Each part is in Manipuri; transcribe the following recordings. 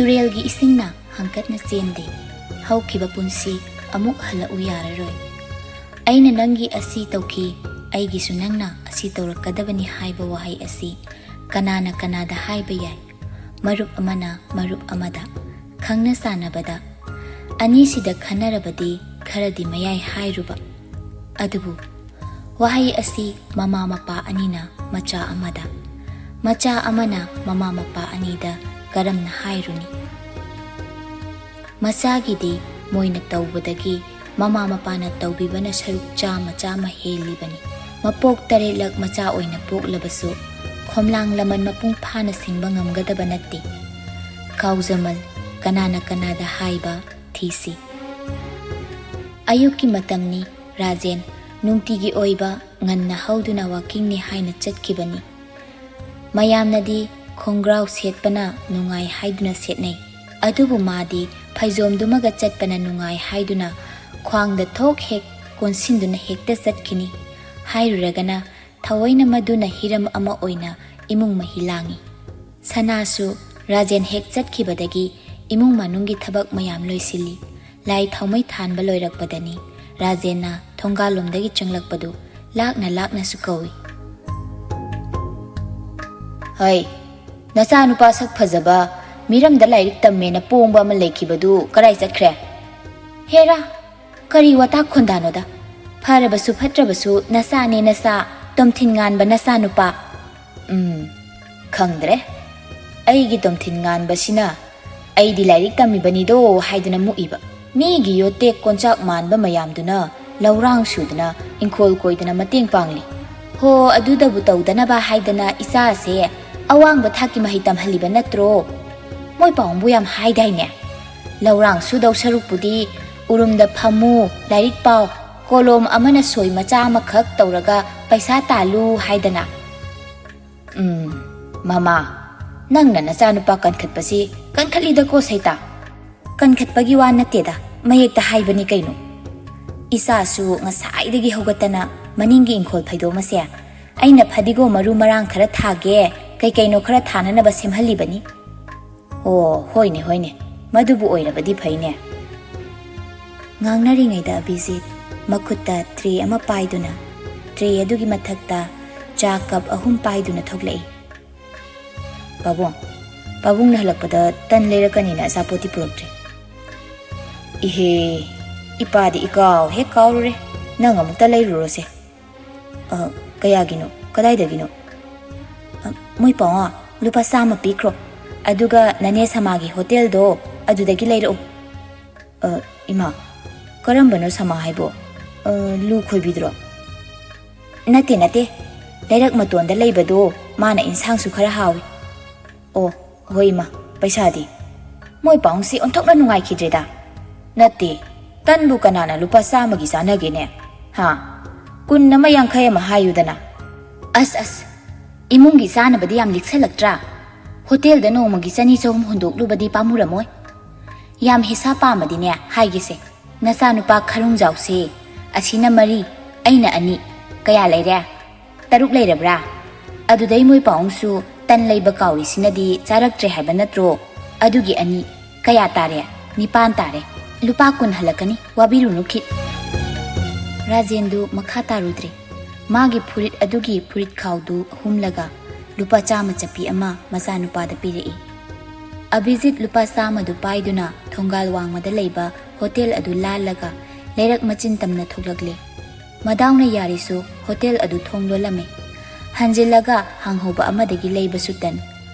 ꯇꯨꯔꯦꯜꯒꯤ ꯏꯁꯤꯡꯅ ꯍꯪꯀꯠꯅ ꯆꯦꯟꯗꯦ ꯍꯧꯈꯤꯕ ꯄꯨꯟꯁꯤ ꯑꯃꯨꯛ ꯍꯜꯂꯛꯎ ꯌꯥꯔꯔꯣꯏ ꯑꯩꯅ ꯅꯪꯒꯤ ꯑꯁꯤ ꯇꯧꯈꯤ ꯑꯩꯒꯤꯁꯨ ꯅꯪꯅ ꯑꯁꯤ ꯇꯧꯔꯛꯀꯗꯕꯅꯤ ꯍꯥꯏꯕ ꯋꯥꯍꯩ ꯑꯁꯤ ꯀꯅꯥꯅ ꯀꯅꯥꯗ ꯍꯥꯏꯕ ꯌꯥꯏ ꯃꯔꯨꯞ ꯑꯃꯅ ꯃꯔꯨꯞ ꯑꯃꯗ ꯈꯪꯅ ꯆꯥꯟꯅꯕꯗ ꯑꯅꯤꯁꯤꯗ ꯈꯟꯅꯔꯕꯗꯤ ꯈꯔꯗꯤ ꯃꯌꯥꯏ ꯍꯥꯏꯔꯨꯕ ꯑꯗꯨꯕꯨ ꯋꯥꯍꯩ ꯑꯁꯤ ꯃꯃꯥ ꯃꯄꯥ ꯑꯅꯤꯅ ꯃꯆꯥ ꯑꯃꯗ ꯃꯆꯥ ꯑꯃꯅ ꯃꯃꯥ ꯃꯄꯥ ꯑꯅꯤꯗ ꯀꯔꯝꯅ ꯍꯥꯏꯔꯨꯅꯤ ꯃꯆꯥꯒꯤꯗꯤ ꯃꯣꯏꯅ ꯇꯧꯕꯗꯒꯤ ꯃꯃꯥ ꯃꯄꯥꯅ ꯇꯧꯕꯤꯕꯅ ꯁꯔꯨꯛ ꯆꯥꯝꯃ ꯍꯦꯜꯂꯤꯕꯅꯤ ꯃꯄꯣꯛ 8ꯂꯛ ꯃꯆꯥ ꯑꯣꯏꯅ ꯄꯣꯛꯂꯕꯁꯨ ꯈꯣꯝꯂꯥꯡ ꯂꯃꯟ ꯃꯄꯨꯡ ꯐꯥꯅ ꯁꯤꯡꯕ ꯉꯝꯒꯗꯕ ꯅꯠꯇꯦ ꯀꯥꯎꯖꯃꯜ ꯀꯅꯥꯅ ꯀꯅꯥꯗ ꯍꯥꯏꯕ ꯊꯤꯁꯤ ꯑꯌꯨꯛꯀꯤ ꯃꯇꯝꯅꯤ ꯔꯥꯖꯦꯟ ꯅꯨꯡꯇꯤꯒꯤ ꯑꯣꯏꯕ ꯉꯟꯅ ꯍꯧꯗꯨꯅ ꯋꯥꯀꯤꯡꯅꯤ ꯍꯥꯏꯅ ꯆꯠꯈꯤꯕꯅꯤ ꯃꯌꯥꯝꯅꯗꯤ ꯈꯣꯡꯒ꯭ꯔꯥꯎ ꯁꯦꯠꯄꯅ ꯅꯨꯡꯉꯥꯏ ꯍꯥꯏꯗꯨꯅ ꯁꯦꯠꯅꯩ ꯑꯗꯨꯕꯨ ꯃꯥꯗꯤ ꯐꯩꯖꯣꯝꯗꯨꯃꯒ ꯆꯠꯄꯅ ꯅꯨꯡꯉꯥꯏ ꯍꯥꯏꯗꯨꯅ ꯈ꯭ꯋꯥꯡꯗ ꯊꯣꯛ ꯍꯦꯛ ꯀꯣꯟꯁꯤꯟꯗꯨꯅ ꯍꯦꯛꯇ ꯆꯠꯈꯤꯅꯤ ꯍꯥꯏꯔꯨꯔꯒꯅ ꯊꯑꯣꯏꯅ ꯃꯗꯨꯅ ꯍꯤꯔꯝ ꯑꯃ ꯑꯣꯏꯅ ꯏꯃꯨꯡ ꯃꯍꯤ ꯂꯥꯡꯉꯤ ꯁꯅꯥꯁꯨ ꯔꯥꯖꯦꯟ ꯍꯦꯛ ꯆꯠꯈꯤꯕꯗꯒꯤ ꯏꯃꯨꯡ ꯃꯅꯨꯡꯒꯤ ꯊꯕꯛ ꯃꯌꯥꯝ ꯂꯣꯏꯁꯤꯜꯂꯤ ꯂꯥꯏ ꯊꯥꯎꯃꯩ ꯊꯥꯟꯕ ꯂꯣꯏꯔꯛꯄꯗꯅꯤ ꯔꯥꯖꯦꯟꯅ ꯊꯣꯡꯒꯥꯜꯂꯣꯝꯗꯒꯤ ꯆꯪꯂꯛꯄꯗꯨ ꯂꯥꯛꯅ ꯂꯥꯛꯅꯁꯨ ꯀꯧꯏ ꯍꯩ ꯅꯆꯥꯅꯨꯄꯥ ꯁꯛ ꯐꯖꯕ ꯃꯤꯔꯝꯗ ꯂꯥꯏꯔꯤꯛ ꯇꯝꯃꯦꯅ ꯄꯣꯡꯕ ꯑꯃ ꯂꯩꯈꯤꯕꯗꯨ ꯀꯔꯥꯏ ꯆꯠꯈ꯭ꯔꯦ ꯍꯦꯔꯥ ꯀꯔꯤ ꯋꯥꯇꯥ ꯈꯣꯟꯗꯥꯅꯣꯗ ꯐꯔꯕꯁꯨ ꯐꯠꯇ꯭ꯔꯕꯁꯨ ꯅꯆꯥꯅꯦ ꯅꯆꯥ ꯇꯣꯝꯊꯤꯟ ꯉꯥꯟꯕ ꯅꯆꯥꯅꯨꯄꯥ ꯈꯪꯗ꯭ꯔꯦ ꯑꯩꯒꯤ ꯇꯣꯝꯊꯤꯟ ꯉꯥꯟꯕꯁꯤꯅ ꯑꯩꯗꯤ ꯂꯥꯏꯔꯤꯛ ꯇꯝꯃꯤꯕꯅꯤꯗꯣ ꯍꯥꯏꯗꯨꯅ ꯃꯨꯛꯏꯕ ꯃꯤꯒꯤ ꯌꯣꯇꯦꯛ ꯀꯣꯟꯆꯥꯛ ꯃꯥꯟꯕ ꯃꯌꯥꯝꯗꯨꯅ ꯂꯧꯔꯥꯡ ꯁꯨꯗꯨꯅ ꯏꯪꯈꯣꯜ ꯀꯣꯏꯗꯨꯅ ꯃꯇꯦꯡ ꯄꯥꯡꯂꯤ ꯍꯣ ꯑꯗꯨꯗꯕꯨ ꯇꯧꯗꯅꯕ ꯍꯥꯏꯗꯅ ꯏꯆꯥꯁꯦ ꯑꯋꯥꯡꯕ ꯊꯥꯛꯀꯤ ꯃꯍꯩ ꯇꯝꯍꯜꯂꯤꯕ ꯅꯠꯇ꯭ꯔꯣ ꯃꯣꯏ ꯄꯥꯎꯕꯨ ꯌꯥꯝ ꯍꯥꯏꯗꯥꯏꯅꯦ ꯂꯧꯔꯥꯡ ꯁꯨꯗꯧ ꯁꯔꯨꯛꯄꯨꯗꯤ ꯎꯔꯨꯝꯗ ꯐꯝꯃꯨ ꯂꯥꯏꯔꯤꯛ ꯄꯥꯎ ꯀꯣꯂꯣꯝ ꯑꯃꯅ ꯁꯣꯏ ꯃꯆꯥ ꯑꯃꯈꯛ ꯇꯧꯔꯒ ꯄꯩꯁꯥ ꯇꯥꯜꯂꯨ ꯍꯥꯏꯗꯅ ꯃꯃꯥ ꯅꯪꯅ ꯅꯆꯥꯅꯨꯄꯥ ꯀꯟꯈꯠꯄꯁꯤ ꯀꯟꯈꯠꯂꯤꯗꯀꯣ ꯁꯩꯇꯥ ꯀꯟꯈꯠꯄꯒꯤ ꯋꯥ ꯅꯠꯇꯦꯗ ꯃꯌꯦꯛꯇ ꯍꯥꯏꯕꯅꯤ ꯀꯩꯅꯣ ꯏꯆꯥꯁꯨ ꯉꯁꯥꯏꯗꯒꯤ ꯍꯧꯒꯠꯇꯅ ꯃꯅꯤꯡꯒꯤ ꯏꯪꯈꯣꯜ ꯐꯩꯗꯣꯝ ꯑꯁꯦ ꯑꯩꯅ ꯐꯗꯤꯒꯣꯝ ꯃꯔꯨ ꯃꯔꯥꯡ ꯈꯔ ꯊꯥꯒꯦ ꯀꯩꯀꯩꯅꯣ ꯈꯔ ꯊꯥꯅꯅꯕ ꯁꯦꯝꯍꯜꯂꯤꯕꯅꯤ ꯑꯣ ꯍꯣꯏꯅꯦ ꯃꯗꯨꯕꯨ ꯑꯣꯏꯔꯕꯗꯤ ꯐꯩꯅꯦ ꯉꯥꯡꯅꯔꯤꯉꯩꯗ ꯑꯕꯤꯖꯤꯠ ꯃꯈꯨꯠꯇ ꯇ꯭ꯔꯦ ꯑꯃ ꯄꯥꯏꯗꯨꯅ ꯇ꯭ꯔꯦ ꯑꯗꯨꯒꯤ ꯃꯊꯛꯇ ꯆꯥ ꯀꯞ 3 ꯄꯥꯏꯗꯨꯅ ꯊꯣꯛꯂꯛꯏ ꯄꯥꯕꯨꯡꯅ ꯍꯜꯂꯛꯄꯗ ꯇꯟ ꯂꯩꯔꯛꯀꯅꯤꯅ ꯑꯆꯥꯄꯣꯠꯇꯤ ꯄꯨꯔꯛꯇ꯭ꯔꯦ ꯏꯍꯦ ꯏꯄꯥꯗꯤ ꯏꯀꯥꯎ ꯍꯦꯛ ꯀꯥꯎꯔꯨꯔꯦ ꯅꯪ ꯑꯃꯨꯛꯇ ꯂꯩꯔꯨꯔꯣꯁꯦ ꯀꯌꯥꯒꯤꯅꯣ ꯀꯗꯥꯏꯗꯒꯤꯅꯣ ꯃꯣꯏ ꯄꯥꯎ ꯂꯨꯄꯥ 100 ꯄꯤꯈ꯭ꯔꯣ ꯑꯗꯨꯒ ꯅꯅꯦ ꯁꯃꯥꯒꯤ ꯍꯣꯇꯦꯜꯗꯣ ꯑꯗꯨꯗꯒꯤ ꯂꯩꯔꯛꯎ ꯏꯃꯥ ꯀꯔꯝꯕꯅꯣ ꯁꯃꯥ ꯍꯥꯏꯕꯣ ꯂꯨ ꯈꯣꯏꯕꯤꯗ꯭ꯔꯣ ꯅꯠꯇꯦ ꯂꯩꯔꯛ ꯃꯇꯣꯟꯗ ꯂꯩꯕꯗꯣ ꯃꯥꯅ ꯏꯟꯁꯥꯡꯁꯨ ꯈꯔ ꯍꯥꯎꯏ ꯑꯣ ꯍꯣꯏ ꯏꯃꯥ ꯄꯩꯁꯥꯗꯤ ꯃꯣꯏ ꯄꯥꯎꯁꯤ ꯑꯣꯟꯊꯣꯛꯅ ꯅꯨꯡꯉꯥꯏꯈꯤꯗ꯭ꯔꯦꯗ ꯅꯠꯇꯦ ꯇꯟꯕꯨ ꯀꯅꯥꯅ ꯂꯨꯄꯥ 100ꯒꯤ ꯆꯥꯅꯒꯦꯅꯦ ꯍꯥ 20 50 ꯍꯥꯏꯌꯨꯗꯅ ꯑꯁ ꯏꯃꯨꯡꯒꯤ ꯆꯥꯅꯕꯗꯤ ꯌꯥꯝ ꯂꯤꯛꯁꯜꯂꯛꯇ꯭ꯔꯥ ꯍꯣꯇꯦꯜꯗ ꯅꯣꯡꯃꯒꯤ 200-300 ꯍꯨꯟꯗꯣꯛꯂꯨꯕꯗꯤ ꯄꯥꯝꯃꯨꯔꯝꯃꯣꯏ ꯌꯥꯝ ꯍꯤꯁꯥꯞ ꯄꯥꯝꯃꯗꯤꯅꯦ ꯍꯥꯏꯒꯦꯁꯦ ꯅꯆꯥꯅꯨꯄꯥ ꯈꯔꯨꯡꯖꯥꯎꯁꯦ ꯑꯁꯤꯅ 4 ꯑꯩꯅ 2 ꯀꯌꯥ ꯂꯩꯔꯦ 3 ꯂꯩꯔꯕ꯭ꯔꯥ ꯑꯗꯨꯗꯩ ꯃꯣꯏ ꯄꯥꯎꯡꯁꯨ ꯇꯟ ꯂꯩꯕ ꯀꯥꯎꯔꯤꯁꯤꯅꯗꯤ ꯆꯥꯔꯛꯇ꯭ꯔꯦ ꯍꯥꯏꯕ ꯅꯠꯇ꯭ꯔꯣ ꯑꯗꯨꯒꯤ 2 ꯀꯌꯥ ꯇꯥꯔꯦ 9 ꯇꯥꯔꯦ ꯂꯨꯄꯥ 10 ꯍꯜꯂꯛꯀꯅꯤ ꯋꯥꯕꯤꯔꯨꯅꯨ ꯈꯤꯠ ꯔꯥꯖꯦꯟꯗꯨ ꯃꯈꯥ ꯇꯥꯔꯨꯗ꯭ꯔꯦ ꯃꯥꯒꯤ ꯐꯨꯔꯤꯠ ꯑꯗꯨꯒꯤ ꯐꯨꯔꯤꯠ ꯈꯥꯎꯗꯨ ꯑꯍꯨꯝꯂꯒ ꯂꯨꯄꯥ 100 ꯆꯞꯄꯤ ꯑꯃ ꯃꯆꯥꯅꯨꯄꯥꯗ ꯄꯤꯔꯛꯏ ꯑꯕꯤꯖꯤꯠ ꯂꯨꯄꯥ 100ꯗꯨ ꯄꯥꯏꯗꯨꯅ ꯊꯣꯡꯒꯥꯜ ꯋꯥꯡꯃꯗ ꯂꯩꯕ ꯍꯣꯇꯦꯜ ꯑꯗꯨ ꯂꯥꯜꯂꯒ ꯂꯩꯔꯛ ꯃꯆꯤꯟ ꯇꯝꯅ ꯊꯣꯛꯂꯛꯂꯦ ꯃꯗꯥꯎꯅ ꯌꯥꯔꯤꯁꯨ ꯍꯣꯇꯦꯜ ꯑꯗꯨ ꯊꯣꯡ ꯂꯣꯜꯂꯝꯃꯦ ꯍꯟꯖꯤꯜꯂꯒ ꯍꯥꯡꯍꯧꯕ ꯑꯃꯗꯒꯤ ꯂꯩꯕꯁꯨ ꯇꯟ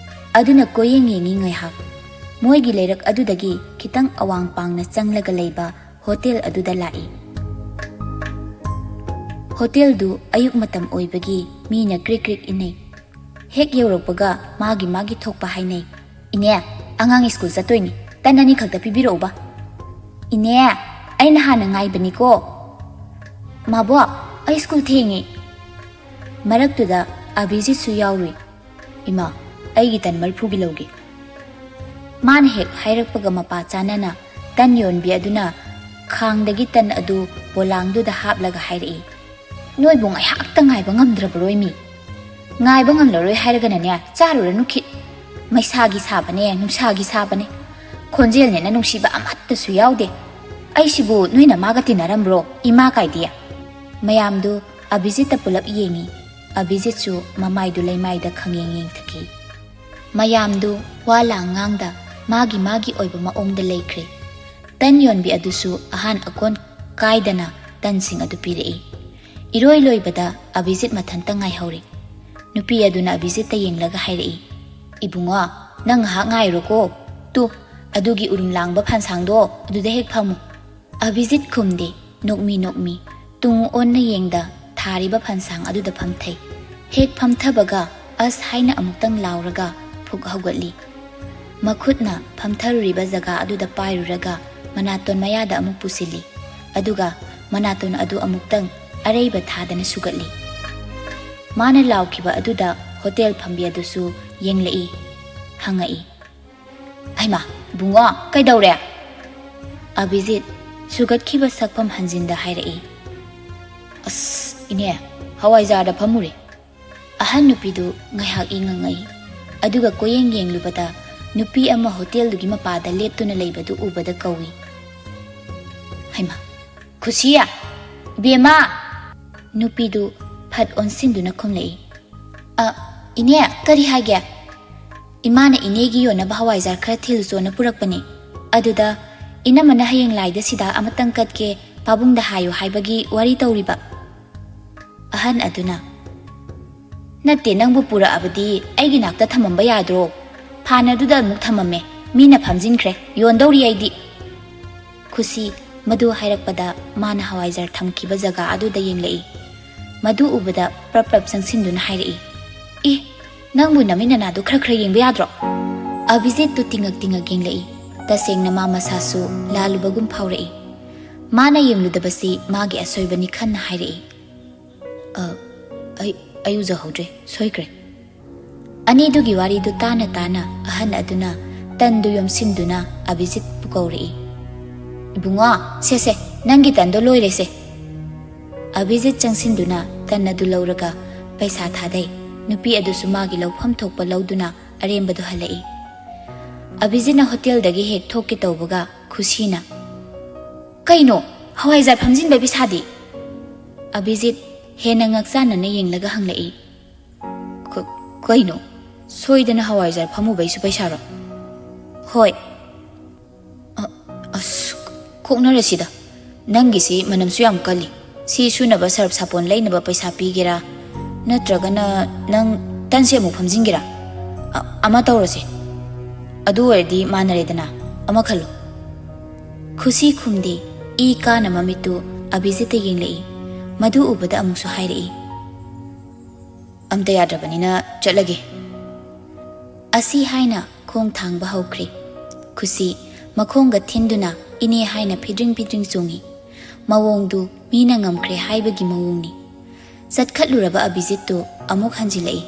ꯑꯗꯨꯅ ꯀꯣꯌꯦꯡ ꯌꯦꯡꯉꯤ ꯉꯥꯏꯍꯥꯛ ꯃꯣꯏꯒꯤ ꯂꯩꯔꯛ ꯑꯗꯨꯗꯒꯤ ꯈꯤꯇꯪ ꯑꯋꯥꯡ ꯄꯥꯡꯅ ꯆꯪꯂꯒ ꯂꯩꯕ ꯍꯣꯇꯦꯜ ꯑꯗꯨꯗ ꯂꯥꯛꯏ ꯍꯣꯇꯦꯜꯗꯨ ꯑꯌꯨꯛ ꯃꯇꯝ ꯑꯣꯏꯕꯒꯤ ꯃꯤꯅ ꯀ꯭ꯔꯤꯛ ꯏꯟꯅꯩ ꯍꯦꯛ ꯌꯧꯔꯛꯄꯒ ꯃꯥꯒꯤ ꯊꯣꯛꯄ ꯍꯥꯏꯅꯩ ꯏꯅꯦ ꯑꯉꯥꯡ ꯁ꯭ꯀꯨꯜ ꯆꯠꯇꯣꯏꯅꯤ ꯇꯟ 2 ꯈꯛꯇ ꯄꯤꯕꯤꯔꯛꯎꯕ ꯏꯅꯦ ꯑꯩꯅ ꯍꯥꯟꯅ ꯉꯥꯏꯕꯅꯤꯀꯣ ꯃꯥꯕꯣꯛ ꯑꯩ ꯁ꯭ꯀꯨꯜ ꯊꯦꯡꯉꯤ ꯃꯔꯛꯇꯨꯗ ꯑꯕꯤꯖꯤꯠꯁꯨ ꯌꯥꯎꯔꯨꯏ ꯏꯃꯥ ꯑꯩꯒꯤ ꯇꯟ 40ꯒꯤ ꯂꯧꯒꯦ ꯃꯥꯅ ꯍꯦꯛ ꯍꯥꯏꯔꯛꯄꯒ ꯃꯄꯥ ꯆꯥꯅꯅ ꯇꯟ ꯌꯣꯟꯕꯤ ꯑꯗꯨꯅ ꯈꯥꯡꯗꯒꯤ ꯇꯟ ꯑꯗꯨ ꯄꯣꯂꯥꯡꯗꯨꯗ ꯍꯥꯞꯂꯒ ꯍꯥꯏꯔꯛꯏ ꯅꯣꯏꯕꯨ ꯉꯥꯏꯍꯥꯛꯇ ꯉꯥꯏꯕ ꯉꯝꯗ꯭ꯔꯕꯔꯣꯏ ꯃꯤ ꯉꯥꯏꯕ ꯉꯝꯂꯔꯣꯏ ꯍꯥꯏꯔꯒꯅꯅꯦ ꯆꯥꯔꯨꯔꯅꯨ ꯈꯤꯠ ꯃꯩꯁꯥꯒꯤ ꯁꯥꯕꯅꯦ ꯅꯨꯡꯁꯥꯒꯤ ꯁꯥꯕꯅꯦ ꯈꯣꯟꯖꯦꯜꯅꯦꯅ ꯅꯨꯡꯁꯤꯕ ꯑꯃꯠꯇꯁꯨ ꯌꯥꯎꯗꯦ ꯑꯩꯁꯤꯕꯨ ꯅꯣꯏꯅ ꯃꯥꯒ ꯇꯤꯟꯅꯔꯝꯕ꯭ꯔꯣ ꯏꯃꯥ ꯀꯥꯏꯗꯤ ꯃꯌꯥꯝꯗꯨ ꯑꯕꯤꯖꯤꯠꯇ ꯄꯨꯂꯞ ꯌꯦꯡꯉꯤ ꯑꯕꯤꯖꯤꯠꯁꯨ ꯃꯃꯥꯏꯗꯨ ꯂꯩꯃꯥꯏꯗ ꯈꯪꯌꯦꯡ ꯌꯦꯡꯊꯈꯤ ꯃꯌꯥꯝꯗꯨ ꯋꯥ ꯂꯥꯡ ꯉꯥꯡꯗ ꯃꯥꯒꯤ ꯑꯣꯏꯕ ꯃꯑꯣꯡꯗ ꯂꯩꯈ꯭ꯔꯦ ꯇꯟ ꯌꯣꯟꯕꯤ ꯑꯗꯨꯁꯨ ꯑꯍꯥꯟ ꯑꯀꯣꯟ ꯀꯥꯏꯗꯅ ꯇꯟꯁꯤꯡ ꯑꯗꯨ ꯄꯤꯔꯛꯏ ꯏꯔꯣꯏ ꯂꯣꯏꯕꯗ ꯑꯕꯤꯖꯤꯠ ꯃꯊꯟꯇ ꯉꯥꯏꯍꯧꯔꯦ ꯅꯨꯄꯤ ꯑꯗꯨꯅ ꯑꯕꯤꯖꯤꯠꯇ ꯌꯦꯡꯂꯒ ꯍꯥꯏꯔꯛꯏ ꯏꯕꯨꯡꯉꯣ ꯅꯪ ꯉꯥꯏꯍꯥꯛ ꯉꯥꯏꯔꯣꯀꯣ ꯇꯨ ꯑꯗꯨꯒꯤ ꯎꯔꯨꯝ ꯂꯥꯡꯕ ꯐꯥꯟꯁꯥꯡꯗꯣ ꯑꯗꯨꯗ ꯍꯦꯛ ꯐꯝꯃꯨ ꯑꯕꯤꯖꯤꯠ ꯈꯨꯝꯗꯦ ꯅꯣꯛꯃꯤ ꯇꯨꯡ ꯑꯣꯟꯅ ꯌꯦꯡꯗ ꯊꯥꯔꯤꯕ ꯐꯥꯟꯁꯥꯡ ꯑꯗꯨꯗ ꯐꯝꯊꯩ ꯍꯦꯛ ꯐꯝꯊꯕꯒ ꯑꯁ ꯍꯥꯏꯅ ꯑꯃꯨꯛꯇꯪ ꯂꯥꯎꯔꯒ ꯐꯨꯛ ꯍꯧꯒꯠꯂꯤ ꯃꯈꯨꯠꯅ ꯐꯝꯊꯔꯨꯔꯤꯕ ꯖꯒꯥ ꯑꯗꯨꯗ ꯄꯥꯏꯔꯨꯔꯒ ꯃꯅꯥꯇꯣꯟ ꯃꯌꯥꯗ ꯑꯃꯨꯛ ꯄꯨꯁꯤꯜꯂꯤ ꯑꯗꯨꯒ ꯃꯅꯥꯇꯣꯟ ꯑꯗꯨ ꯑꯃꯨꯛꯇꯪ ꯑꯔꯩꯕ ꯊꯥꯗꯅ ꯁꯨꯒꯠꯂꯤ ꯃꯥꯅ ꯂꯥꯎꯈꯤꯕ ꯑꯗꯨꯗ ꯍꯣꯇꯦꯜ ꯐꯝꯕꯤ ꯑꯗꯨꯁꯨ ꯌꯦꯡꯂꯛꯏ ꯍꯪꯉꯛꯏ ꯍꯩꯃꯥ ꯕꯨꯡꯉꯣ ꯀꯩꯗꯧꯔꯦ ꯑꯕꯤꯖꯤꯠ ꯁꯨꯒꯠꯈꯤꯕ ꯁꯛꯐꯝ ꯍꯟꯖꯤꯟꯗ ꯍꯥꯏꯔꯛꯏ ꯑꯁ ꯏꯅꯦ ꯍꯋꯥꯏꯖꯥꯔꯗ ꯐꯝꯃꯨꯔꯦ ꯑꯍꯟ ꯅꯨꯄꯤꯗꯨ ꯉꯥꯏꯍꯥꯛ ꯉꯪꯉꯛꯏ ꯑꯗꯨꯒ ꯀꯣꯌꯦꯡ ꯌꯦꯡꯂꯨꯕꯗ ꯅꯨꯄꯤ ꯑꯃ ꯍꯣꯇꯦꯜꯗꯨꯒꯤ ꯃꯄꯥꯗ ꯂꯦꯞꯇꯨꯅ ꯂꯩꯕꯗꯨ ꯎꯕꯗ ꯀꯧꯏ ꯍꯩꯃꯥ ꯈꯨꯁꯤꯌꯥ ꯏꯕꯦꯝꯃ ꯅꯨꯄꯤꯗꯨ ꯐꯠ ꯑꯣꯟꯁꯤꯟꯗꯨꯅ ꯈꯨꯝꯂꯛꯏ ꯏꯅꯦ ꯀꯔꯤ ꯍꯥꯏꯒꯦ ꯏꯃꯥꯅ ꯏꯅꯦꯒꯤ ꯌꯣꯟꯅꯕ ꯍꯋꯥꯏꯖꯥꯔ ꯈꯔ ꯊꯤꯜꯂꯨꯆꯣꯅ ꯄꯨꯔꯛꯄꯅꯤ ꯑꯗꯨꯗ ꯏꯅꯝꯃꯅ ꯍꯌꯦꯡ ꯂꯥꯏꯗ ꯁꯤꯗ ꯑꯃꯇꯪ ꯀꯠꯀꯦ ꯄꯥꯕꯨꯡꯗ ꯍꯥꯏꯌꯨ ꯍꯥꯏꯕꯒꯤ ꯋꯥꯔꯤ ꯇꯧꯔꯤꯕ ꯑꯍꯟ ꯑꯗꯨꯅ ꯅꯠꯇꯦ ꯅꯪꯕꯨ ꯄꯨꯔꯛꯑꯕꯗꯤ ꯑꯩꯒꯤ ꯅꯥꯛꯇ ꯊꯝꯃꯝꯕ ꯌꯥꯗ꯭ꯔꯣ ꯐꯥꯟꯅꯗꯨꯗ ꯑꯃꯨꯛ ꯊꯝꯃꯝꯃꯦ ꯃꯤꯅ ꯐꯝꯖꯤꯟꯈ꯭ꯔꯦ ꯌꯣꯟꯗꯧꯔꯤ ꯑꯩꯗꯤ ꯈꯨꯁꯤ ꯃꯗꯨ ꯍꯥꯏꯔꯛꯄꯗ ꯃꯥꯅ ꯍꯋꯥꯏꯖꯥꯔ ꯊꯝꯈꯤꯕ ꯖꯒꯥ ꯑꯗꯨꯗ ꯌꯦꯡꯂꯛꯏ ꯃꯗꯨ ꯎꯕꯗ ꯄ꯭ꯔꯞ ꯆꯪꯁꯤꯟꯗꯨꯅ ꯍꯥꯏꯔꯛꯏ ꯅꯪꯕꯨ ꯅꯃꯤꯠ ꯅꯅꯥꯗꯨ ꯈꯔ ꯌꯦꯡꯕ ꯌꯥꯗ꯭ꯔꯣ ꯑꯕꯤꯖꯤꯠꯇꯨ ꯇꯤꯡꯉꯛ ꯌꯦꯡꯂꯛꯏ ꯇꯁꯦꯡꯅ ꯃꯥ ꯃꯁꯥꯁꯨ ꯂꯥꯜꯂꯨꯕꯒꯨꯝ ꯐꯥꯎꯔꯛꯏ ꯃꯥꯅ ꯌꯦꯡꯂꯨꯗꯕꯁꯤ ꯃꯥꯒꯤ ꯑꯁꯣꯏꯕꯅꯤ ꯈꯟꯅ ꯍꯥꯏꯔꯛꯏ ꯑꯩ ꯎꯖꯍꯧꯗ꯭ꯔꯦ ꯁꯣꯏꯈ꯭ꯔꯦ ꯑꯅꯤꯗꯨꯒꯤ ꯋꯥꯔꯤꯗꯨ ꯇꯥꯅ ꯑꯍꯟ ꯑꯗꯨꯅ ꯇꯟꯗꯨ ꯌꯣꯝꯁꯤꯟꯗꯨꯅ ꯑꯕꯤꯖꯤꯠꯄꯨ ꯀꯧꯔꯛꯏ ꯏꯕꯨꯡꯉꯣ ꯁꯦ ꯅꯪꯒꯤ ꯇꯟꯗꯣ ꯂꯣꯏꯔꯦꯁꯦ ꯑꯕꯤꯖꯤꯠ ꯆꯪꯁꯤꯟꯗꯨꯅ ꯇꯟ ꯑꯗꯨ ꯂꯧꯔꯒ ꯄꯩꯁꯥ ꯊꯥꯗꯩ ꯅꯨꯄꯤ ꯑꯗꯨꯁꯨ ꯃꯥꯒꯤ ꯂꯧꯐꯝ ꯊꯣꯛꯄ ꯂꯧꯗꯨꯅ ꯑꯔꯦꯝꯕꯗꯨ ꯍꯜꯂꯛꯏ ꯑꯕꯤꯖꯤꯠꯅ ꯍꯣꯇꯦꯜꯗꯒꯤ ꯍꯦꯛ ꯊꯣꯛꯀꯦ ꯇꯧꯕꯒ ꯈꯨꯁꯤꯅ ꯀꯩꯅꯣ ꯍꯋꯥꯏꯖꯥꯔ ꯐꯝꯖꯤꯟꯕ ꯄꯩꯁꯥꯗꯤ ꯑꯕꯤꯖꯤꯠ ꯍꯦꯟꯅ ꯉꯛꯆꯥꯟꯅꯅ ꯌꯦꯡꯂꯒ ꯍꯪꯂꯛꯏ ꯀꯩꯅꯣ ꯁꯣꯏꯗꯅ ꯍꯋꯥꯏꯖꯥꯔ ꯐꯝꯃꯨꯕꯩꯁꯨ ꯄꯩꯁꯥꯔꯣ ꯍꯣꯏ ꯑꯁ ꯀꯣꯛꯅꯔꯁꯤꯗ ꯅꯪꯒꯤꯁꯤ ꯃꯅꯝꯁꯨ ꯌꯥꯝ ꯀꯜꯂꯤ ꯁꯤ ꯁꯨꯅꯕ ꯁꯔꯞ ꯁꯥꯄꯣꯟ ꯂꯩꯅꯕ ꯄꯩꯁꯥ ꯄꯤꯒꯦꯔꯥ ꯅꯠꯇ꯭ꯔꯒꯅ ꯅꯪ ꯇꯟꯁꯦ ꯑꯃꯨꯛ ꯐꯝꯖꯤꯟꯒꯦꯔꯥ ꯑꯃ ꯇꯧꯔꯁꯤ ꯑꯗꯨ ꯑꯣꯏꯔꯗꯤ ꯃꯥꯟꯅꯔꯦꯗꯅ ꯑꯃ ꯈꯜꯂꯨ ꯈꯨꯁꯤ ꯈꯨꯝꯗꯦ ꯀꯥꯅ ꯃꯃꯤꯠꯇꯨ ꯑꯕꯤꯖꯤꯠꯇ ꯌꯦꯡꯂꯛꯏ ꯃꯗꯨ ꯎꯕꯗ ꯑꯃꯨꯛꯁꯨ ꯍꯥꯏꯔꯛꯏ ꯑꯝꯇ ꯌꯥꯗ꯭ꯔꯕꯅꯤꯅ ꯆꯠꯂꯒꯦ ꯑꯁꯤ ꯍꯥꯏꯅ ꯈꯣꯡ ꯊꯥꯡꯕ ꯍꯧꯈ꯭ꯔꯦ ꯈꯨꯁꯤ ꯃꯈꯣꯡꯒ ꯊꯤꯟꯗꯨꯅ ꯏꯅꯦ ꯍꯥꯏꯅ ꯐꯤꯗ꯭ꯔꯤꯡ ꯆꯣꯡꯉꯤ ꯃꯑꯣꯡꯗꯨ ꯃꯤꯅ ꯉꯝꯈ꯭ꯔꯦ ꯍꯥꯏꯕꯒꯤ ꯃꯑꯣꯡꯅꯤ ꯆꯠꯈꯠꯂꯨꯔꯕ ꯑꯕꯤꯖꯤꯠꯇꯨ ꯑꯃꯨꯛ ꯍꯟꯖꯤꯜꯂꯛꯏ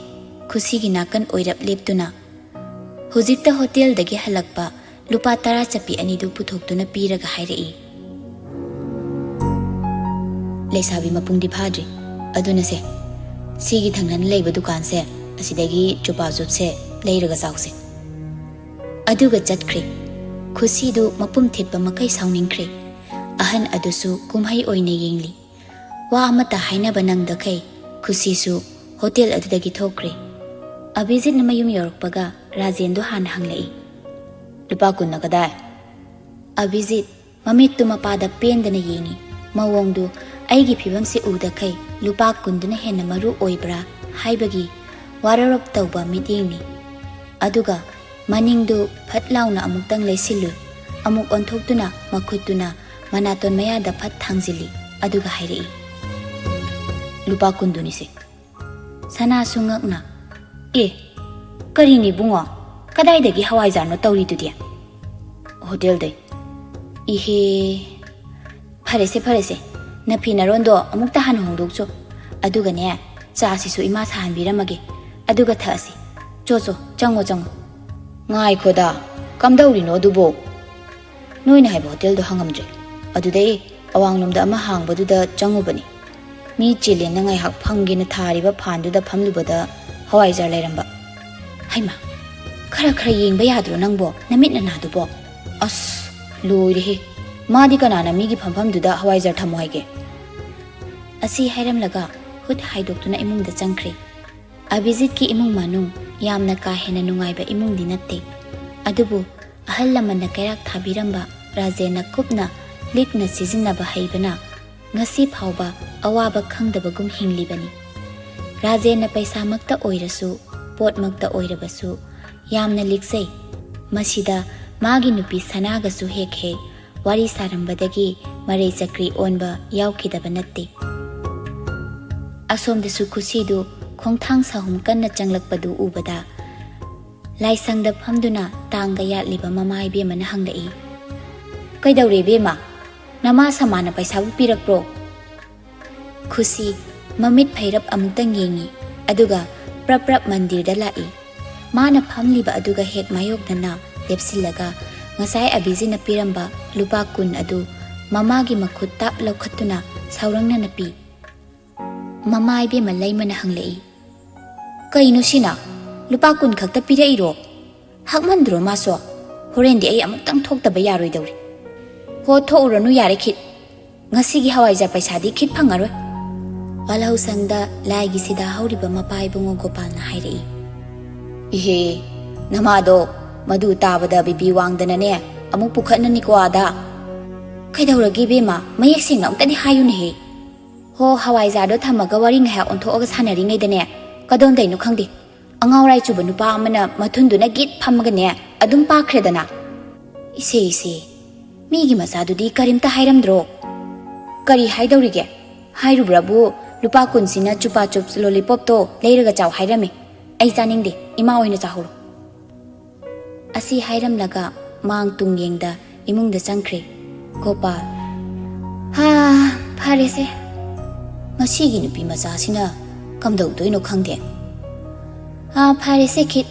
ꯈꯨꯁꯤꯒꯤ ꯅꯥꯀꯟ ꯑꯣꯏꯔꯞ ꯂꯦꯞꯇꯨꯅ ꯍꯧꯖꯤꯛꯇ ꯍꯣꯇꯦꯜꯗꯒꯤ ꯍꯜꯂꯛꯄ ꯂꯨꯄꯥ 10 ꯆꯞꯄꯤ ꯑꯅꯤꯗꯨ ꯄꯨꯊꯣꯛꯇꯨꯅ ꯄꯤꯔꯒ ꯍꯥꯏꯔꯛꯏ ꯂꯩꯁꯥꯕꯤ ꯃꯄꯨꯡꯗꯤ ꯐꯥꯗ꯭ꯔꯤ ꯑꯗꯨꯅꯁꯦ ꯁꯤꯒꯤ ꯊꯪꯅꯅ ꯂꯩꯕ ꯗꯨꯀꯥꯟꯁꯦ ꯑꯁꯤꯗꯒꯤ ꯆꯨꯄꯥ ꯆꯨꯞꯁꯦ ꯂꯩꯔꯒ ꯆꯥꯎꯁꯦ ꯑꯗꯨꯒ ꯆꯠꯈ꯭ꯔꯦ ꯈꯨꯁꯤꯗꯨ ꯃꯄꯨꯝ ꯊꯤꯠꯄ ꯃꯈꯩ ꯁꯥꯎꯅꯤꯡꯈ꯭ꯔꯦ ꯑꯍꯟ ꯑꯗꯨꯁꯨ ꯀꯨꯝꯍꯩ ꯑꯣꯏꯅ ꯌꯦꯡꯂꯤ ꯋꯥ ꯑꯃꯠꯇ ꯍꯥꯏꯅꯕ ꯅꯪꯗꯈꯩ ꯈꯨꯁꯤꯁꯨ ꯍꯣꯇꯦꯜ ꯑꯗꯨꯗꯒꯤ ꯊꯣꯛꯈ꯭ꯔꯦ ꯑꯕꯤꯖꯤꯠꯅ ꯃꯌꯨꯝ ꯌꯧꯔꯛꯄꯒ ꯔꯥꯖꯦꯟꯗꯨ ꯍꯥꯟꯅ ꯍꯪꯂꯛꯏ ꯂꯨꯄꯥ 10 ꯀꯗꯥꯏ ꯑꯕꯤꯖꯤꯠ ꯃꯃꯤꯠꯇꯨ ꯃꯄꯥꯗ ꯄꯦꯟꯗꯅ ꯌꯦꯡꯉꯤ ꯃꯑꯣꯡꯗꯨ ꯑꯩꯒꯤ ꯐꯤꯕꯝꯁꯤ ꯎꯗꯈꯩ ꯂꯨꯄꯥ 10ꯗꯨꯅ ꯍꯦꯟꯅ ꯃꯔꯨ ꯑꯣꯏꯕ꯭ꯔꯥ ꯍꯥꯏꯕꯒꯤ ꯋꯥꯔꯧꯔꯞ ꯇꯧꯕ ꯃꯤꯠꯌꯦꯡꯅꯤ ꯑꯗꯨꯒ ꯃꯅꯤꯡꯗꯨ ꯐꯠ ꯂꯥꯎꯅ ꯑꯃꯨꯛꯇꯪ ꯂꯩꯁꯤꯜꯂꯨ ꯑꯃꯨꯛ ꯑꯣꯟꯊꯣꯛꯇꯨꯅ ꯃꯈꯨꯠꯇꯨꯅ ꯃꯅꯥꯇꯣꯟ ꯃꯌꯥꯗ ꯐꯠ ꯊꯥꯡꯖꯤꯜꯂꯤ ꯑꯗꯨꯒ ꯍꯥꯏꯔꯛꯏ ꯂꯨꯄꯥ 10ꯗꯨꯅꯤꯁꯦ ꯁꯅꯥꯁꯨ ꯉꯛꯅ ꯀꯔꯤꯅꯤ ꯕꯨꯡꯉꯣ ꯀꯗꯥꯏꯗꯒꯤ ꯍꯋꯥꯏꯖꯥꯔꯅꯣ ꯇꯧꯔꯤꯗꯨꯗꯤ ꯍꯣꯇꯦꯜꯗꯩ ꯏꯍꯦ ꯐꯔꯦꯁꯦ ꯅꯐꯤ ꯅꯔꯣꯟꯗꯣ ꯑꯃꯨꯛꯇ ꯍꯥꯟꯅ ꯍꯣꯡꯗꯣꯛꯆꯣ ꯑꯗꯨꯒꯅꯦ ꯆꯥꯁꯤꯁꯨ ꯏꯃꯥ ꯁꯥꯍꯟꯕꯤꯔꯝꯃꯒꯦ ꯑꯗꯨꯒ ꯊꯛꯑꯁꯤ ꯆꯣ ꯆꯪꯉꯣ ꯉꯥꯏꯈꯣꯗ ꯀꯝꯗꯧꯔꯤꯅꯣ ꯑꯗꯨꯕꯣ ꯅꯣꯏꯅ ꯍꯥꯏꯕ ꯍꯣꯇꯦꯜꯗꯣ ꯍꯪꯉꯝꯗ꯭ꯔꯦ ꯑꯗꯨꯗꯩ ꯑꯋꯥꯡꯂꯣꯝꯗ ꯑꯃ ꯍꯥꯡꯕꯗꯨꯗ ꯆꯪꯉꯨꯕꯅꯤ ꯃꯤ ꯆꯤꯜꯂꯦꯅ ꯉꯥꯏꯍꯥꯛ ꯐꯪꯒꯦꯅ ꯊꯥꯔꯤꯕ ꯐꯥꯟꯗꯨꯗ ꯐꯝꯂꯨꯕꯗ ꯍꯋꯥꯏꯖꯥꯔ ꯂꯩꯔꯝꯕ ꯍꯩꯃꯥ ꯈꯔ ꯌꯦꯡꯕ ꯌꯥꯗ꯭ꯔꯣ ꯅꯪꯕꯣ ꯅꯃꯤꯠ ꯅꯅꯥꯗꯨꯕꯣ ꯑꯁ ꯂꯣꯏꯔꯦꯍꯦ ꯃꯥꯗꯤ ꯀꯅꯥꯅ ꯃꯤꯒꯤ ꯐꯝꯐꯝꯗꯨꯗ ꯍꯋꯥꯏꯖꯥꯔ ꯊꯝꯃꯣ ꯍꯥꯏꯒꯦ ꯑꯁꯤ ꯍꯥꯏꯔꯝꯂꯒ ꯍꯨꯠ ꯍꯥꯏꯗꯣꯛꯇꯨꯅ ꯏꯃꯨꯡꯗ ꯆꯪꯈ꯭ꯔꯦ ꯑꯕꯤꯖꯤꯠꯀꯤ ꯏꯃꯨꯡ ꯃꯅꯨꯡ ꯌꯥꯝꯅ ꯀꯥ ꯍꯦꯟꯅ ꯅꯨꯡꯉꯥꯏꯕ ꯏꯃꯨꯡꯗꯤ ꯅꯠꯇꯦ ꯑꯗꯨꯕꯨ ꯑꯍꯜ ꯂꯃꯟꯅ ꯀꯩꯔꯥꯛ ꯊꯥꯕꯤꯔꯝꯕ ꯔꯥꯖꯦꯟꯅ ꯀꯨꯞꯅ ꯂꯤꯛꯅ ꯁꯤꯖꯤꯟꯅꯕ ꯍꯩꯕꯅ ꯉꯁꯤ ꯐꯥꯎꯕ ꯑꯋꯥꯕ ꯈꯪꯗꯕꯒꯨꯝ ꯍꯤꯡꯂꯤꯕꯅꯤ ꯔꯥꯖꯦꯟꯅ ꯄꯩꯁꯥꯃꯛꯇ ꯑꯣꯏꯔꯁꯨ ꯄꯣꯠꯃꯛꯇ ꯑꯣꯏꯔꯕꯁꯨ ꯌꯥꯝꯅ ꯂꯤꯛꯆꯩ ꯃꯁꯤꯗ ꯃꯥꯒꯤ ꯅꯨꯄꯤ ꯁꯅꯥꯒꯁꯨ ꯍꯦꯛ ꯍꯦꯛ ꯋꯥꯔꯤ ꯁꯥꯔꯝꯕꯗꯒꯤ ꯃꯔꯩ ꯆꯀ꯭ꯔꯤ ꯑꯣꯟꯕ ꯌꯥꯎꯈꯤꯗꯕ ꯅꯠꯇꯦ ꯑꯁꯣꯝꯗꯁꯨ ꯈꯨꯁꯤꯗꯨ ꯈꯣꯡꯊꯥꯡ ꯁꯥꯍꯨꯝ ꯀꯟꯅ ꯆꯪꯂꯛꯄꯗꯨ ꯎꯕꯗ ꯂꯥꯏꯁꯪꯗ ꯐꯝꯗꯨꯅ ꯇꯥꯡꯒ ꯌꯥꯠꯂꯤꯕ ꯃꯃꯥ ꯏꯕꯦꯝꯃꯅ ꯍꯪꯂꯛꯏ ꯀꯩꯗꯧꯔꯦ ꯏꯕꯦꯝꯃ ꯅꯃꯥ ꯁꯃꯥꯅ ꯄꯩꯁꯥꯕꯨ ꯄꯤꯔꯛꯄ꯭ꯔꯣ ꯈꯨꯁꯤ ꯃꯃꯤꯠ ꯐꯩꯔꯞ ꯑꯃꯨꯛꯇꯪ ꯌꯦꯡꯉꯤ ꯑꯗꯨꯒ ꯄ꯭ꯔꯞ ꯄ꯭ꯔꯞ ꯃꯟꯗꯤꯔꯗ ꯂꯥꯛꯏ ꯃꯥꯅ ꯐꯝꯂꯤꯕ ꯑꯗꯨꯒ ꯍꯦꯛ ꯃꯥꯌꯣꯛꯅꯅ ꯂꯦꯞꯁꯤꯜꯂꯒ ꯉꯁꯥꯏ ꯑꯕꯤꯖꯤꯠꯅ ꯄꯤꯔꯝꯕ ꯂꯨꯄꯥ 10 ꯑꯗꯨ ꯃꯃꯥꯒꯤ ꯃꯈꯨꯠ ꯇꯥꯞ ꯂꯧꯈꯠꯇꯨꯅ ꯁꯥꯎꯔꯪꯅꯅ ꯄꯤ ꯃꯃꯥ ꯏꯕꯦꯝꯃ ꯂꯩꯃꯅ ꯍꯪꯂꯛꯏ ꯀꯩꯅꯣ ꯁꯤꯅ ꯂꯨꯄꯥ 10 ꯈꯛꯇ ꯄꯤꯔꯛꯏꯔꯣ ꯍꯛꯃꯟꯗ꯭ꯔꯣ ꯃꯥꯁꯨ ꯍꯣꯔꯦꯟꯗꯤ ꯑꯩ ꯑꯃꯨꯛꯇꯪ ꯊꯣꯛꯇꯕ ꯌꯥꯔꯣꯏꯗꯧꯔꯤ ꯍꯣ ꯊꯣꯛꯎꯔꯅꯨ ꯌꯥꯔꯦ ꯈꯤꯠ ꯉꯁꯤꯒꯤ ꯍꯋꯥꯏꯖꯥꯔ ꯄꯩꯁꯥꯗꯤ ꯈꯤꯠ ꯐꯪꯉꯔꯣꯏ ꯋꯥꯜꯍꯧꯁꯪꯗ ꯂꯥꯏꯒꯤ ꯁꯤꯗꯥ ꯍꯧꯔꯤꯕ ꯃꯄꯥ ꯏꯕꯨꯡꯉꯣ ꯒꯣꯄꯥꯜꯅ ꯍꯥꯏꯔꯛꯏ ꯏꯍꯦ ꯅꯃꯥꯗꯣ ꯃꯗꯨ ꯇꯥꯕꯗ ꯕꯤꯄꯤ ꯋꯥꯡꯗꯅꯅꯦ ꯑꯃꯨꯛ ꯄꯨꯈꯠꯅꯅꯤꯀꯣ ꯑꯥꯗ ꯀꯩꯗꯧꯔꯒꯦ ꯏꯕꯦꯝꯃ ꯃꯌꯦꯛ ꯁꯦꯡꯅ ꯑꯃꯨꯛꯇꯗꯤ ꯍꯥꯏꯌꯨꯅꯦꯍꯦ ꯍꯣ ꯍꯋꯥꯏꯖꯥꯔꯗꯣ ꯊꯝꯃꯒ ꯋꯥꯔꯤ ꯉꯥꯏꯍꯥꯛ ꯑꯣꯟꯊꯣꯛꯑꯒ ꯁꯥꯟꯅꯔꯤꯉꯩꯗꯅꯦ ꯀꯗꯣꯝꯗꯩꯅꯣ ꯈꯪꯗꯦ ꯑꯉꯥꯎꯔꯥꯏ ꯆꯨꯕ ꯅꯨꯄꯥ ꯑꯃꯅ ꯃꯊꯨꯟꯗꯨꯅ ꯒꯤꯠ ꯐꯝꯃꯒꯅꯦ ꯑꯗꯨꯝ ꯄꯥꯛꯈ꯭ꯔꯦꯗꯅ ꯏꯁꯦ ꯃꯤꯒꯤ ꯃꯆꯥꯗꯨꯗꯤ ꯀꯔꯤꯝꯇ ꯍꯥꯏꯔꯝꯗ꯭ꯔꯣ ꯀꯔꯤ ꯍꯥꯏꯗꯧꯔꯤꯒꯦ ꯍꯥꯏꯔꯨꯕ꯭ꯔꯕꯨ ꯂꯨꯄꯥ 10 ꯆꯨꯄꯥ ꯆꯨꯞꯁ ꯂꯣꯂꯤꯄꯣꯞꯇꯣ ꯂꯩꯔꯒ ꯆꯥꯎ ꯍꯥꯏꯔꯝꯃꯤ ꯑꯩ ꯆꯥꯅꯤꯡꯗꯦ ꯏꯃꯥ ꯑꯣꯏꯅ ꯆꯥꯍꯧꯔꯣ ꯑꯁꯤ ꯍꯥꯏꯔꯝꯂꯒ ꯃꯥꯡ ꯇꯨꯡꯌꯦꯡꯗ ꯏꯃꯨꯡꯗ ꯆꯪꯈ꯭ꯔꯦ ꯒꯣꯄꯥꯜ ꯐꯔꯦꯁꯦ ꯃꯁꯤꯒꯤ ꯅꯨꯄꯤ ꯃꯆꯥꯁꯤꯅ ꯀꯝꯗꯧꯗꯣꯏꯅꯣ ꯈꯪꯗꯦ ꯐꯔꯦꯁꯦ ꯈꯤꯠ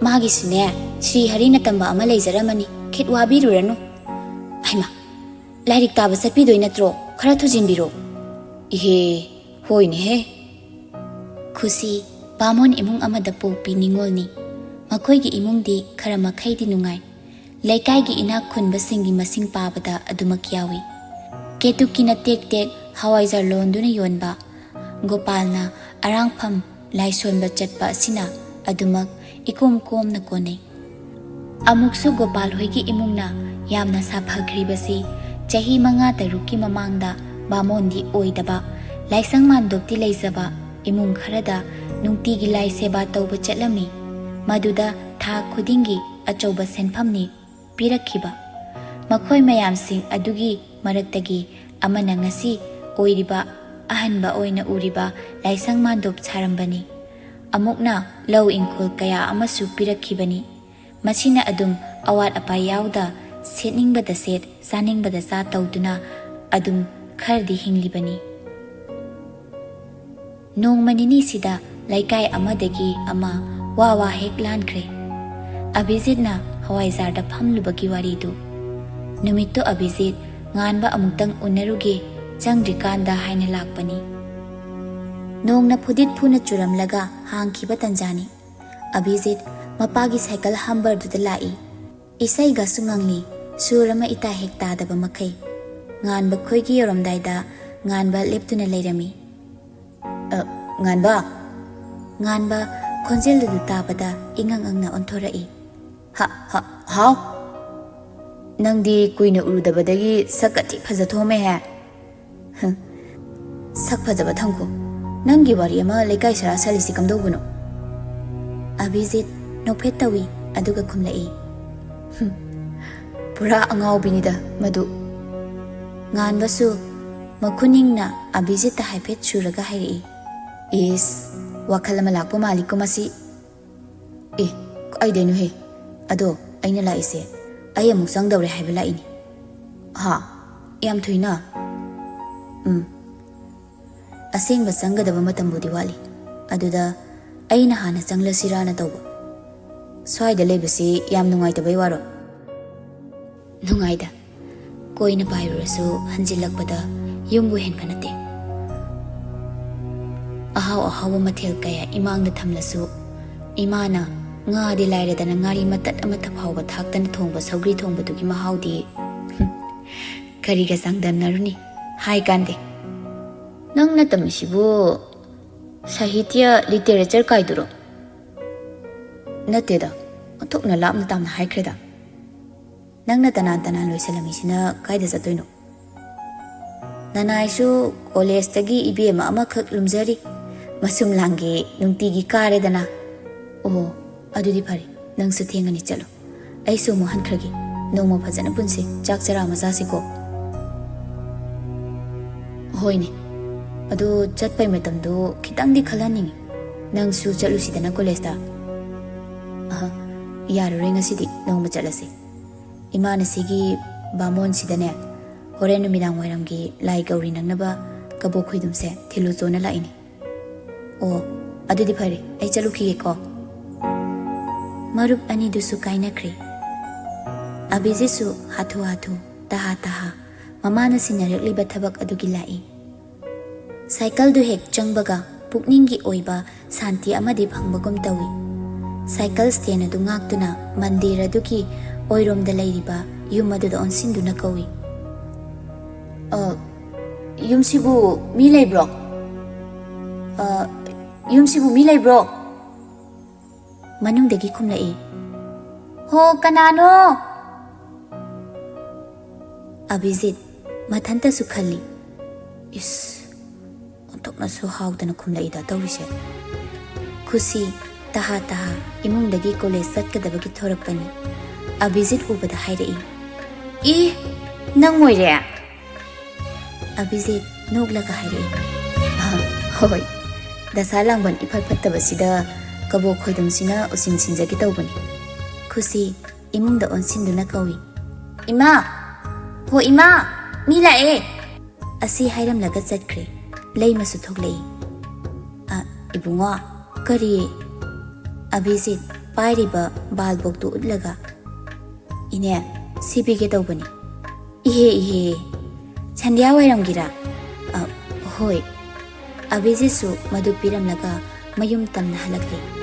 ꯃꯥꯒꯤꯁꯨꯅꯦ శ్రీ ꯍꯔꯤꯅ ꯇꯝꯕ ꯑꯃ ꯂꯩꯖꯔꯝꯃꯅꯤ ꯈꯤꯠ ꯋꯥꯕꯤꯔꯨꯔꯅꯨ ꯍꯩꯃꯥ ꯂꯥꯏꯔꯤꯛ ꯇꯥꯕ ꯆꯠꯄꯤꯗꯣꯏ ꯅꯠꯇ꯭ꯔꯣ ꯈꯔ ꯊꯨꯖꯤꯟꯕꯤꯔꯣ ꯏꯍꯦ ꯍꯣꯏꯅꯦꯍꯦ ꯈꯨꯁꯤ ꯕꯥꯃꯣꯟ ꯏꯃꯨꯡ ꯑꯃꯗ ꯄꯣꯛꯄꯤ ꯅꯤꯡꯉꯣꯜꯅꯤ ꯃꯈꯣꯏꯒꯤ ꯏꯃꯨꯡꯗꯤ ꯈꯔ ꯃꯈꯩꯗꯤ ꯅꯨꯡꯉꯥꯏ ꯂꯩꯀꯥꯏꯒꯤ ꯏꯅꯥꯛ ꯈꯨꯟꯕꯁꯤꯡꯒꯤ ꯃꯁꯤꯡ ꯄꯥꯕꯗ ꯑꯗꯨꯃꯛ ꯌꯥꯎꯏ ꯀꯦꯇꯨꯀꯤꯅ ꯇꯦꯛ ꯇꯦꯛ ꯍꯋꯥꯏꯖꯥꯔ ꯂꯣꯟꯗꯨꯅ ꯌꯣꯟꯕ ꯒꯣꯄꯥꯜꯅ ꯑꯔꯥꯡꯐꯝ ꯂꯥꯏꯁꯣꯟꯕ ꯆꯠꯄ ꯑꯁꯤꯅ ꯑꯗꯨꯃꯛ ꯏꯀꯣꯝ ꯀꯣꯝꯅ ꯀꯣꯟꯅꯩ ꯑꯃꯨꯛꯁꯨ ꯒꯣꯄꯥꯜ ꯍꯣꯏꯒꯤ ꯏꯃꯨꯡꯅ ꯌꯥꯝꯅ ꯁꯥꯐꯈ꯭ꯔꯤꯕꯁꯤ ꯆꯍꯤ 5-6ꯀꯤ ꯃꯃꯥꯡꯗ ꯕꯥꯃꯣꯟꯗꯤ ꯑꯣꯏꯗꯕ ꯂꯥꯏꯁꯪ ꯃꯥꯟꯗꯣꯞꯇꯤ ꯂꯩꯖꯕ ꯏꯃꯨꯡ ꯈꯔꯗ ꯅꯨꯡꯇꯤꯒꯤ ꯂꯥꯏ ꯁꯦꯕꯥ ꯇꯧꯕ ꯆꯠꯂꯝꯃꯤ ꯃꯗꯨꯗ ꯊꯥ ꯈꯨꯗꯤꯡꯒꯤ ꯑꯆꯧꯕ ꯁꯦꯟꯐꯝꯅꯤ ꯄꯤꯔꯛꯈꯤꯕ ꯃꯈꯣꯏ ꯃꯌꯥꯝꯁꯤꯡ ꯑꯗꯨꯒꯤ ꯃꯔꯛꯇꯒꯤ ꯑꯃꯅ ꯉꯁꯤ ꯑꯣꯏꯔꯤꯕ ꯑꯍꯟꯕ ꯑꯣꯏꯅ ꯎꯔꯤꯕ ꯂꯥꯏꯁꯪ ꯃꯥꯟꯗꯣꯞ ꯁꯥꯔꯝꯕꯅꯤ ꯑꯃꯨꯛꯅ ꯂꯧ ꯏꯪꯈꯣꯜ ꯀꯌꯥ ꯑꯃꯁꯨ ꯄꯤꯔꯛꯈꯤꯕꯅꯤ ꯃꯁꯤꯅ ꯑꯗꯨꯝ ꯑꯋꯥꯠ ꯑꯄꯥ ꯌꯥꯎꯗ ꯁꯦꯠꯅꯤꯡꯕꯗ ꯁꯦꯠ ꯆꯥꯅꯤꯡꯕꯗ ꯆꯥ ꯇꯧꯗꯨꯅ ꯑꯗꯨꯝ ꯈꯔꯗꯤ ꯍꯤꯡꯂꯤꯕꯅꯤ ꯅꯣꯡꯃ ꯅꯤꯅꯤꯁꯤꯗ ꯂꯩꯀꯥꯏ ꯑꯃꯗꯒꯤ ꯑꯃ ꯋꯥ ꯍꯦꯛ ꯂꯥꯟꯈ꯭ꯔꯦ ꯑꯕꯤꯖꯤꯠꯅ ꯍꯋꯥꯏꯖꯥꯔꯗ ꯐꯝꯂꯨꯕꯒꯤ ꯋꯥꯔꯤꯗꯨ ꯅꯨꯃꯤꯠꯇꯨ ꯑꯕꯤꯖꯤꯠ ꯉꯥꯟꯕ ꯑꯃꯨꯛꯇꯪ ꯎꯅꯔꯨꯒꯦ ꯆꯪꯗ꯭ꯔꯤꯀꯥꯟꯗ ꯍꯥꯏꯅ ꯂꯥꯛꯄꯅꯤ ꯅꯣꯡꯅ ꯐꯨꯗꯤꯠ ꯐꯨꯅ ꯆꯨꯔꯝꯂꯒ ꯍꯥꯡꯈꯤꯕ ꯇꯟꯖꯥꯅꯤ ꯑꯕꯤꯖꯤꯠ ꯃꯄꯥꯒꯤ ꯁꯥꯏꯀꯜ ꯍꯝꯕꯔꯗꯨꯗ ꯂꯥꯛꯏ ꯏꯁꯩꯒꯁꯨ ꯉꯪꯂꯤ ꯁꯨꯔ ꯑꯃ ꯏꯇꯥ ꯍꯦꯛ ꯇꯥꯗꯕ ꯃꯈꯩ ꯉꯥꯟꯕ ꯈꯣꯏꯒꯤ ꯌꯧꯔꯝꯗꯥꯏꯗ ꯉꯥꯟꯕ ꯂꯦꯞꯇꯨꯅ ꯂꯩꯔꯝꯃꯤ ꯉꯥꯟꯕ ꯈꯣꯟꯖꯦꯜꯗꯨ ꯇꯥꯕꯗ ꯏꯉꯪ ꯉꯪꯅ ꯑꯣꯟꯊꯣꯔꯛꯏ ꯍꯥꯎ ꯅꯪꯗꯤ ꯀꯨꯏꯅ ꯎꯔꯨꯗꯕꯗꯒꯤ ꯁꯛꯀ ꯊꯤ ꯐꯖꯊꯣꯛꯑꯝꯃꯦꯍꯦ ꯁꯛ ꯐꯖꯕ ꯊꯝꯈꯣ ꯅꯪꯒꯤ ꯋꯥꯔꯤ ꯑꯃ ꯂꯩꯀꯥꯏ ꯁꯔꯥ ꯁꯥꯜꯂꯤꯁꯤ ꯀꯝꯗꯧꯕꯅꯣ ꯑꯕꯤꯖꯤꯠ ꯅꯣꯛꯐꯦꯠ ꯇꯧꯏ ꯑꯗꯨꯒ ꯈꯨꯝꯂꯛꯏ ꯄꯨꯔꯥ ꯑꯉꯥꯎꯕꯤꯅꯤꯗ ꯃꯗꯨ ꯉꯥꯟꯕꯁꯨ ꯃꯈꯨꯅꯤꯡꯅ ꯑꯕꯤꯖꯤꯠꯇ ꯍꯥꯏꯐꯦꯠ ꯁꯨꯔꯒ ꯍꯥꯏꯔꯛꯏ ꯏꯁ ꯋꯥꯈꯜ ꯑꯃ ꯂꯥꯛꯄ ꯃꯥꯜꯂꯤꯀꯣ ꯃꯁꯤ ꯀꯥꯏꯗꯩꯅꯣꯍꯦ ꯑꯗꯣ ꯑꯩꯅ ꯂꯥꯛꯏꯁꯦ ꯑꯩ ꯑꯃꯨꯛ ꯆꯪꯗꯧꯔꯦ ꯍꯥꯏꯕ ꯂꯥꯛꯏꯅꯤ ꯌꯥꯝ ꯊꯨꯏꯅ ꯑꯁꯦꯡꯕ ꯆꯪꯒꯗꯕ ꯃꯇꯝꯕꯨꯗꯤ ꯋꯥꯠꯂꯤ ꯑꯗꯨꯗ ꯑꯩꯅ ꯍꯥꯟꯅ ꯆꯪꯂꯁꯤꯔꯥꯅ ꯇꯧꯕ ꯁ꯭ꯋꯥꯏꯗ ꯂꯩꯕꯁꯤ ꯌꯥꯝ ꯅꯨꯡꯉꯥꯏꯇꯕꯩ ꯋꯥꯔꯣ ꯅꯨꯡꯉꯥꯏꯗ ꯀꯣꯏꯅ ꯄꯥꯏꯔꯨꯔꯁꯨ ꯍꯟꯖꯤꯜꯂꯛꯄꯗ ꯌꯨꯝꯕꯨ ꯍꯦꯟꯕ ꯅꯠꯇꯦ ꯑꯍꯥꯎ ꯑꯍꯥꯎꯕ ꯃꯊꯦꯜ ꯀꯌꯥ ꯏꯃꯥꯡꯗ ꯊꯝꯂꯁꯨ ꯏꯃꯥꯅ ngadi lairedana ngari matat amata phawba thaktana thongba saugri thongbadugi mahaudi kariga sangdamnaruni hai kande nangna tamisibu sahitya literature kaiduro nateda thokna lapna tamna haikreda nangna tanan loisalamisina kaida jatoino nanaisu college tagi ibema amakhak lumjari masum langi nungtigi karedana oh adudi phari nangsu thengani chalo aisu mo hankragi nongma phajana punsi chak chara masasi ko hoine adu chatpai matamdo khitangdi khalani nangsu chalusidana college ta yarure ngasidi nongma chalase imana sigi bamon sidane horen numidang wairamgi lai gauri nangnaba kabo khoidumse thilu chona laini oh adudi phari ai chaluki ko marup ani dusu kainakri abijisu hathu taha mamana sinarekliba thabak adugi lai cycle du hek changbaga pukningi oiba santi amadi phangbagum tawi cycle stand adu ngaktuna mandir adugi oiromda lairiba yum aduda onsinduna kawi yumsibu mi leibro yumsibu mi leibro manungdagi khumlai ho kanano abhijit mathanta su khalli is ontokna su hawdana khumlai da tawrise khusi taha imungdagi college satkadabagi thorakpani abhijit ubada hairai I nangoire abhijit noglaga hairai hoi dasalangban ifal fattabasida kabo khoidumsina usin sinjagi tawbani khusi imungda onsinduna kawi ima ho ima mi lae asi hairam laga chatkre leimasu thoklei ibunga kari abhijit pairiba balboktu utlaga ine sibige tawbani ihe chandya wairamgira hoi abhijit su madu piramlaga mayum tamna halakle